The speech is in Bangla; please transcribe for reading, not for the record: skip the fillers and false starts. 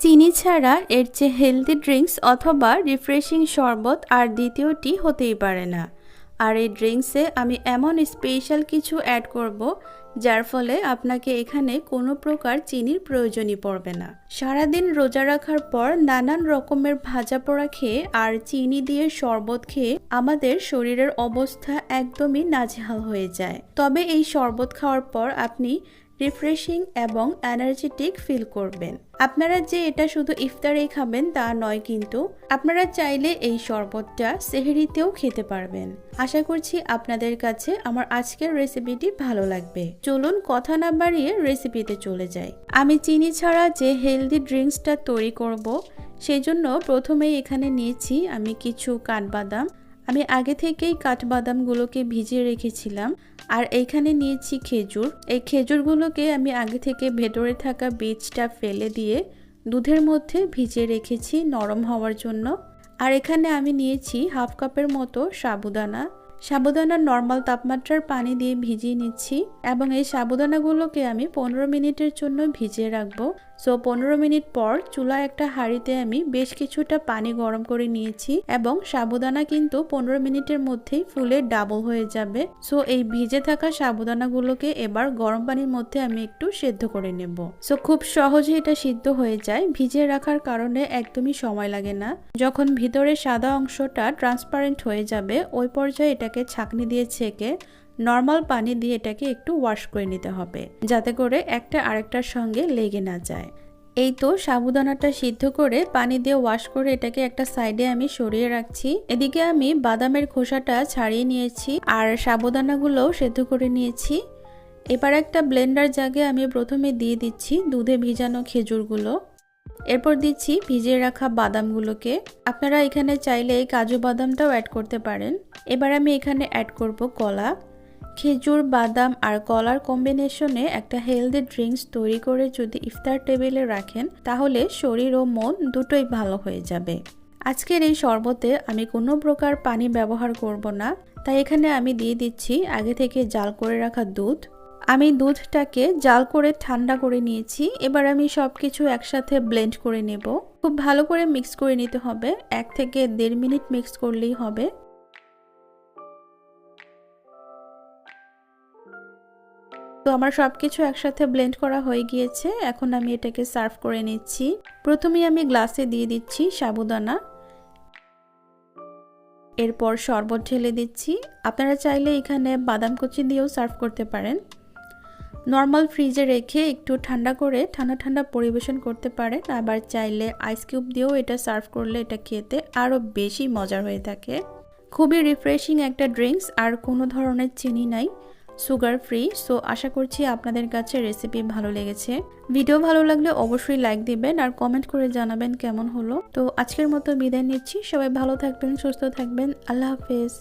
চিনি ছাড়া এর চেয়ে হেলদি ড্রিঙ্কস অথবা রিফ্রেশিং শরবত আর দ্বিতীয়টি হতেই পারে না। আর এই ড্রিঙ্কসে আমি এমন স্পেশাল কিছু অ্যাড করব যার ফলে আপনাকে এখানে কোনো প্রকার চিনির প্রয়োজনই পড়বে না। সারাদিন রোজা রাখার পর নানান রকমের ভাজা পোড়া খেয়ে আর চিনি দিয়ে শরবত খেয়ে আমাদের শরীরের অবস্থা একদমই নাজেহাল হয়ে যায়। তবে এই শরবত খাওয়ার পর আপনি রিফ্রেশিং এবং এনার্জেটিক ফিল করবেন। আপনারা যে এটা শুধু ইফতারেই খাবেন তা নয়, কিন্তু আপনারা চাইলে এই শরবতটা সেহরিতেও খেতে পারবেন। আশা করছি আপনাদের কাছে আমার আজকের রেসিপিটি ভালো লাগবে। চলুন কথা না বাড়িয়ে রেসিপিতে চলে যাই। আমি চিনি ছাড়া যে হেলদি ড্রিঙ্কসটা তৈরি করব সেই জন্য প্রথমেই এখানে নিয়েছি আমি কিছু কাঠবাদাম। আমি আগে থেকেই কাঠবাদামগুলোকে ভিজিয়ে রেখেছিলাম। আর এইখানে নিয়েছি খেজুর। এই খেজুরগুলোকে আমি আগে থেকে ভেতরে থাকা বীজটা ফেলে দিয়ে দুধের মধ্যে ভিজিয়ে রেখেছি নরম হওয়ার জন্য। আর এখানে আমি নিয়েছি হাফ কাপের মতো সাবুদানা। সাবুদানা নর্মাল তাপমাত্রার পানি দিয়ে ভিজিয়ে নিচ্ছি এবং এই সাবুদানাগুলোকে আমি 15 মিনিটের জন্য ভিজিয়ে রাখবো। সো 15 মিনিট পর চুলায় একটা হাঁড়িতে আমি বেশ কিছুটা পানি গরম করে নিয়েছি এবং সাবুদানা কিন্তু 15 মিনিটের মধ্যেই ফুলে ডাবল হয়ে যাবে। সো এই ভিজে থাকা সাবুদানাগুলোকে এবার গরম পানির মধ্যে আমি একটু সেদ্ধ করে নেব। সো খুব সহজে এটা সিদ্ধ হয়ে যায়, ভিজিয়ে রাখার কারণে একদমই সময় লাগে না। যখন ভিতরে সাদা অংশটা ট্রান্সপারেন্ট হয়ে যাবে ওই পর্যায়ে এটাকে ছাঁকনি দিয়ে ছেঁকে নর্মাল পানি দিয়ে এটাকে একটু ওয়াশ করে নিতে হবে, যাতে করে একটা আরেকটার সঙ্গে লেগে না যায়। এই তো সাবুদানাটা সিদ্ধ করে পানি দিয়ে ওয়াশ করে এটাকে একটা সাইডে আমি সরিয়ে রাখছি। এদিকে আমি বাদামের খোসাটা ছাড়িয়ে নিয়েছি আর সাবুদানাগুলোও সেদ্ধ করে নিয়েছি। এবার একটা ব্লেন্ডার জাগে আমি প্রথমে দিয়ে দিচ্ছি দুধে ভিজানো খেজুরগুলো, এরপর দিচ্ছি ভিজিয়ে রাখা বাদামগুলোকে। আপনারা এখানে চাইলে কাজু বাদামটাও অ্যাড করতে পারেন। এবার আমি এখানে অ্যাড করব কলা। খেজুর, বাদাম আর কলার কম্বিনেশনে একটা হেলদি ড্রিঙ্কস তৈরি করে যদি ইফতার টেবিলে রাখেন তাহলে শরীর ও মন দুটোই ভালো হয়ে যাবে। আজকের এই শরবতে আমি কোনো প্রকার পানি ব্যবহার করব না, তাই এখানে আমি দিয়ে দিচ্ছি আগে থেকে জাল করে রাখা দুধ। আমি দুধটাকে জাল করে ঠান্ডা করে নিয়েছি। এবার আমি সবকিছু একসাথে ব্লেন্ড করে নেব। খুব ভালো করে মিক্স করে নিতে হবে, 1 থেকে 1.5 মিনিট মিক্স করলেই হবে। তো আমার সবকিছু একসাথে ব্লেন্ড করা হয়ে গিয়েছে। এখন আমি এটাকে সার্ভ করে নিচ্ছি। প্রথমেই আমি গ্লাসে দিয়ে দিচ্ছি সাবুদানা, এরপর শরবত ঢেলে দিচ্ছি। আপনারা চাইলে এখানে বাদাম কুচি দিয়েও সার্ভ করতে পারেন। নর্মাল ফ্রিজে রেখে একটু ঠান্ডা করে ঠান্ডা ঠান্ডা পরিবেশন করতে পারেন। আবার চাইলে আইস কিউব দিয়েও এটা সার্ভ করলে এটা খেতে আরও বেশি মজার হয়ে থাকে। খুবই রিফ্রেশিং একটা ড্রিঙ্কস, আর কোনো ধরনের চিনি নাই, সুগার ফ্রি। সো আশা করছি আপনাদের কাছে রেসিপি ভালো লেগেছে। ভিডিও ভালো লাগলে অবশ্যই লাইক দিবেন আর কমেন্ট করে জানাবেন কেমন হলো। তো আজকের মতো বিদায় নিচ্ছি। সবাই ভালো থাকবেন, সুস্থ থাকবেন। আল্লাহ হাফেজ।